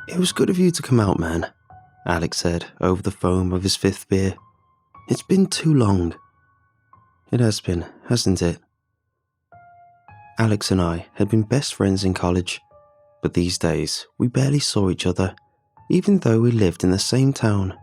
It was good of you to come out, man, Alex said over the foam of his fifth beer. It's been too long. It has been, hasn't it? Alex and I had been best friends in college, but these days we barely saw each other, even though we lived in the same town.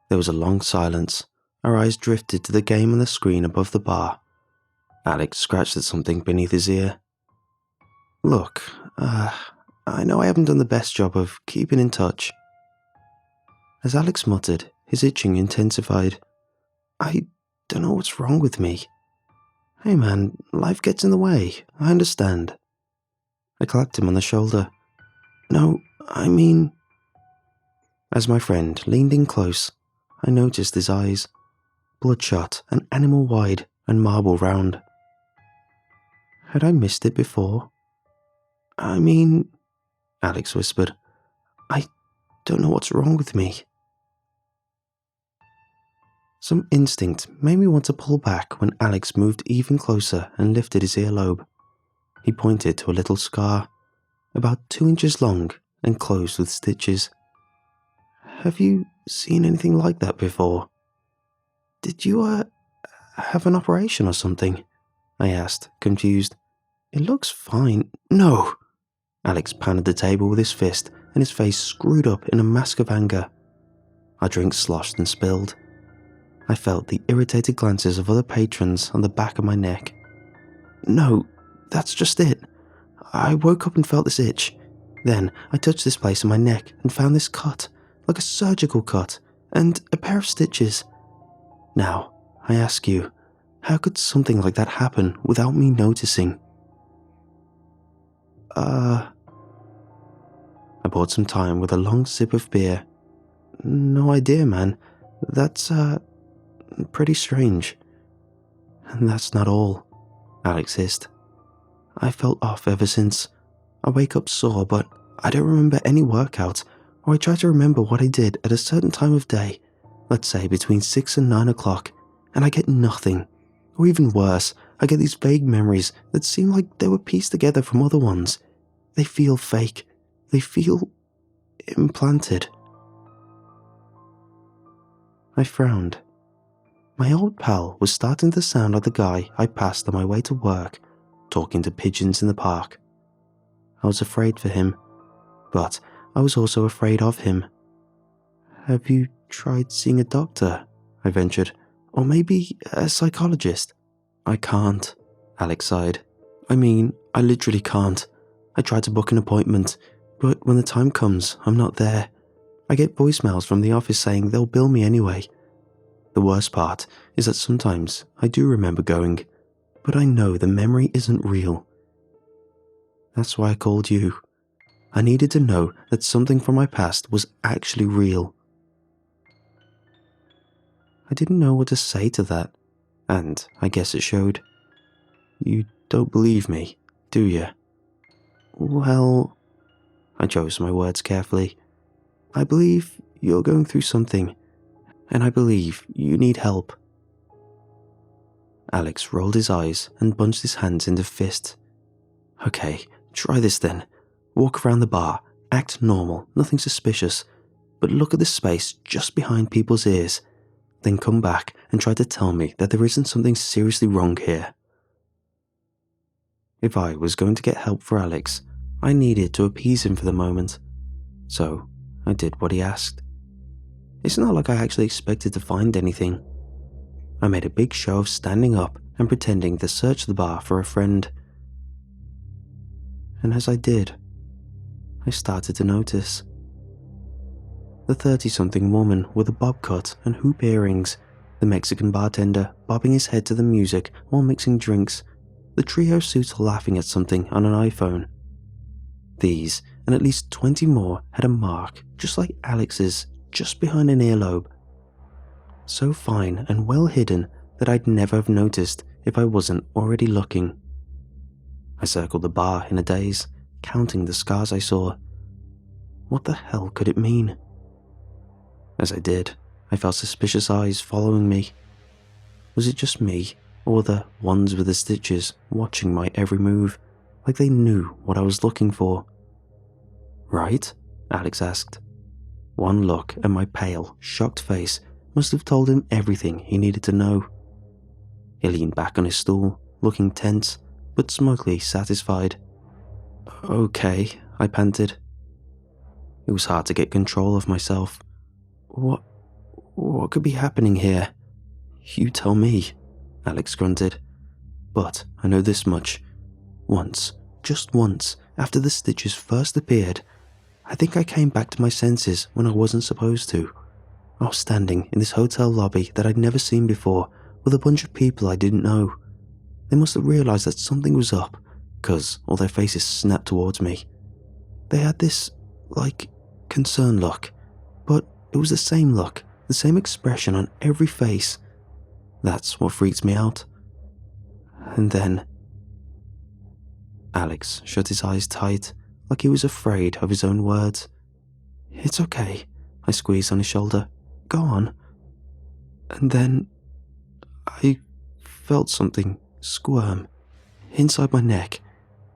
There was a long silence. Our eyes drifted to the game on the screen above the bar. Alex scratched at something beneath his ear. Look, I know I haven't done the best job of keeping in touch. As Alex muttered, his itching intensified. I don't know what's wrong with me. Hey man, life gets in the way, I understand. I clapped him on the shoulder. No, I mean... As my friend leaned in close, I noticed his eyes, bloodshot and animal-wide and marble-round. Had I missed it before? I mean, Alex whispered, I don't know what's wrong with me. Some instinct made me want to pull back when Alex moved even closer and lifted his earlobe. He pointed to a little scar, about 2 inches long and closed with stitches. Have you seen anything like that before? Did you, have an operation or something? I asked, confused. It looks fine. No! Alex pounded the table with his fist and his face screwed up in a mask of anger. Our drink sloshed and spilled. I felt the irritated glances of other patrons on the back of my neck. No, that's just it. I woke up and felt this itch. Then I touched this place on my neck and found this cut, like a surgical cut, and a pair of stitches. Now, I ask you, how could something like that happen without me noticing? I bought some time with a long sip of beer. No idea, man. That's, pretty strange. And that's not all, Alex hissed. I felt off ever since. I wake up sore, but I don't remember any workout, or I try to remember what I did at a certain time of day, let's say between 6 and 9 o'clock, and I get nothing. Or even worse, I get these vague memories that seem like they were pieced together from other ones. They feel fake. They feel implanted. I frowned. My old pal was starting to sound like the guy I passed on my way to work, talking to pigeons in the park. I was afraid for him, but I was also afraid of him. Have you tried seeing a doctor? I ventured. Or maybe a psychologist? I can't, Alex sighed. I mean, I literally can't. I tried to book an appointment, but when the time comes, I'm not there. I get voicemails from the office saying they'll bill me anyway. The worst part is that sometimes I do remember going, but I know the memory isn't real. That's why I called you. I needed to know that something from my past was actually real. I didn't know what to say to that, and I guess it showed. You don't believe me, do you? Well, I chose my words carefully. I believe you're going through something, and I believe you need help. Alex rolled his eyes and bunched his hands into fists. Okay, try this then. Walk around the bar, act normal, nothing suspicious, but look at the space just behind people's ears. Then come back and try to tell me that there isn't something seriously wrong here. If I was going to get help for Alex, I needed to appease him for the moment. So I did what he asked. It's not like I actually expected to find anything. I made a big show of standing up and pretending to search the bar for a friend. And as I did, I started to notice. The 30-something woman with a bob cut and hoop earrings, the Mexican bartender bobbing his head to the music while mixing drinks, the trio suits laughing at something on an iPhone. These, and at least 20 more, had a mark just like Alex's, just behind an earlobe. So fine and well hidden that I'd never have noticed if I wasn't already looking. I circled the bar in a daze, counting the scars I saw. What the hell could it mean? As I did, I felt suspicious eyes following me. Was it just me, or the ones with the stitches watching my every move, like they knew what I was looking for? Right? Alex asked. One look at my pale, shocked face must have told him everything he needed to know. He leaned back on his stool, looking tense, but smugly satisfied. Okay, I panted. It was hard to get control of myself. What could be happening here? You tell me, Alex grunted. But I know this much. Once, just once, after the stitches first appeared, I think I came back to my senses when I wasn't supposed to. I was standing in this hotel lobby that I'd never seen before with a bunch of people I didn't know. They must have realized that something was up, because all their faces snapped towards me. They had this, concerned look, but it was the same look, the same expression on every face. That's what freaked me out. And then Alex shut his eyes tight, like he was afraid of his own words. It's okay, I squeezed on his shoulder. Go on. And then I felt something squirm inside my neck,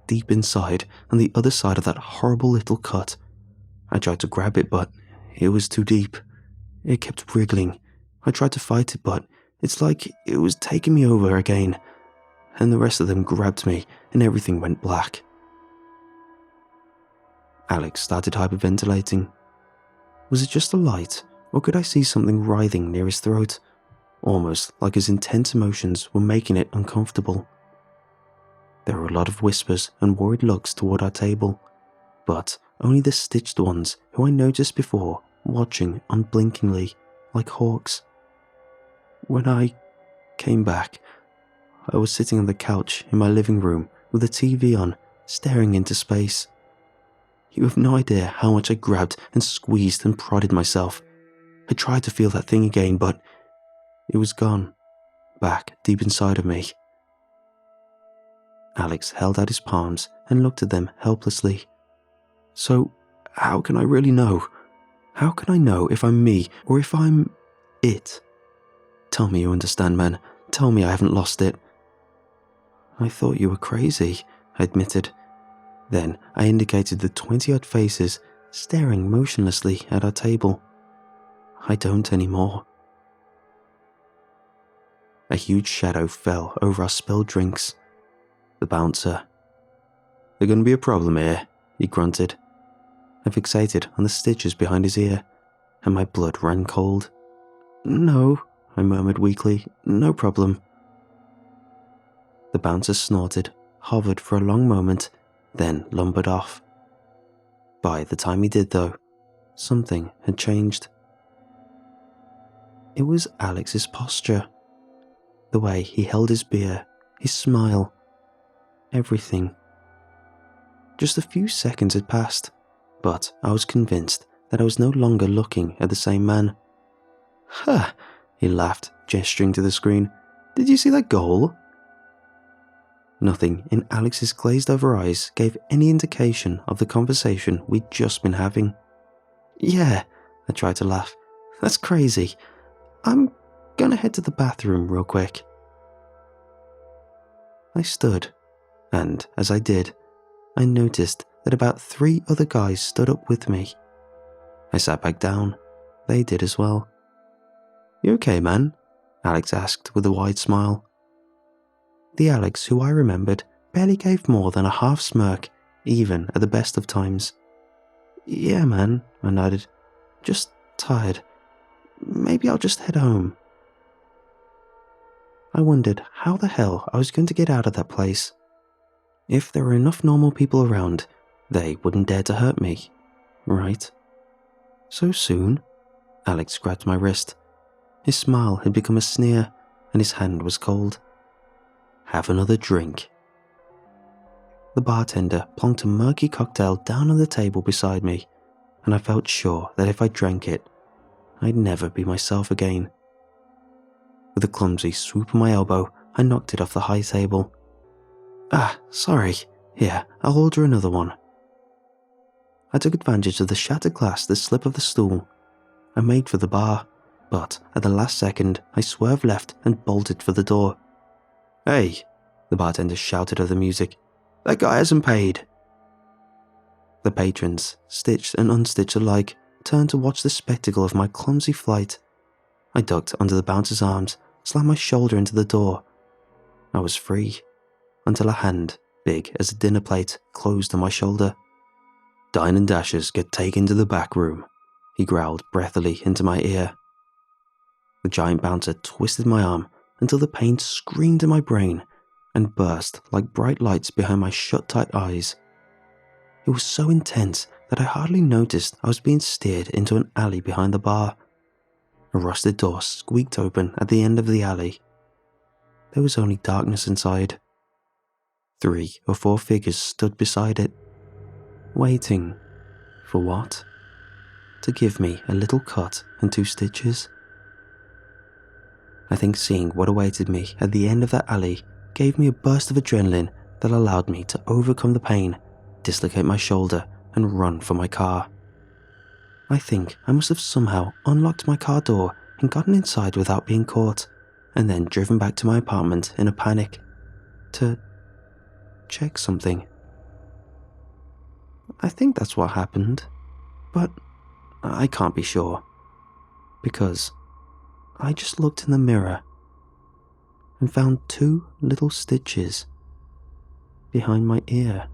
deep inside, on the other side of that horrible little cut. I tried to grab it, but it was too deep. It kept wriggling. I tried to fight it, but it's like it was taking me over again. And the rest of them grabbed me, and everything went black. Alex started hyperventilating. Was it just a light, or could I see something writhing near his throat? Almost like his intense emotions were making it uncomfortable. There were a lot of whispers and worried looks toward our table, but only the stitched ones who I noticed before, watching unblinkingly, like hawks. When I came back, I was sitting on the couch in my living room with the TV on, staring into space. You have no idea how much I grabbed and squeezed and prodded myself. I tried to feel that thing again, but it was gone, back deep inside of me. Alex held out his palms and looked at them helplessly. So, how can I really know? How can I know if I'm me or if I'm it? Tell me you understand, man. Tell me I haven't lost it. I thought you were crazy, I admitted. Then I indicated the 20-odd faces staring motionlessly at our table. I don't anymore. A huge shadow fell over our spilled drinks. The bouncer. There's gonna be a problem here, he grunted. I fixated on the stitches behind his ear, and my blood ran cold. No, I murmured weakly, no problem. The bouncer snorted, hovered for a long moment, then lumbered off. By the time he did, though, something had changed. It was Alex's posture. The way he held his beer, his smile, everything. Just a few seconds had passed, but I was convinced that I was no longer looking at the same man. Ha! He laughed, gesturing to the screen. Did you see that goal? Nothing in Alex's glazed-over eyes gave any indication of the conversation we'd just been having. Yeah, I tried to laugh. That's crazy. I'm gonna head to the bathroom real quick. I stood, and as I did, I noticed that about 3 other guys stood up with me. I sat back down. They did as well. You okay, man? Alex asked with a wide smile. The Alex who I remembered barely gave more than a half smirk, even at the best of times. Yeah, man, I nodded. Just tired. Maybe I'll just head home. I wondered how the hell I was going to get out of that place. If there were enough normal people around, they wouldn't dare to hurt me, right? So soon? Alex grabbed my wrist. His smile had become a sneer, and his hand was cold. Have another drink. The bartender plonked a murky cocktail down on the table beside me, and I felt sure that if I drank it, I'd never be myself again. With a clumsy swoop of my elbow, I knocked it off the high table. Ah, sorry. Here, I'll order another one. I took advantage of the shattered glass that slip of the stool. I made for the bar, but at the last second, I swerved left and bolted for the door. Hey, the bartender shouted at the music. That guy hasn't paid. The patrons, stitched and unstitched alike, turned to watch the spectacle of my clumsy flight. I ducked under the bouncer's arms, slammed my shoulder into the door. I was free, until a hand, big as a dinner plate, closed on my shoulder. "Dine and Dashers get taken to the back room," he growled breathily into my ear. The giant bouncer twisted my arm until the pain screamed in my brain and burst like bright lights behind my shut-tight eyes. It was so intense that I hardly noticed I was being steered into an alley behind the bar. A rusted door squeaked open at the end of the alley. There was only darkness inside. 3 or 4 figures stood beside it, waiting for what? To give me a little cut and 2 stitches? I think seeing what awaited me at the end of that alley gave me a burst of adrenaline that allowed me to overcome the pain, dislocate my shoulder, and run for my car. I think I must have somehow unlocked my car door and gotten inside without being caught, and then driven back to my apartment in a panic to check something. I think that's what happened, but I can't be sure, because I just looked in the mirror and found 2 little stitches behind my ear.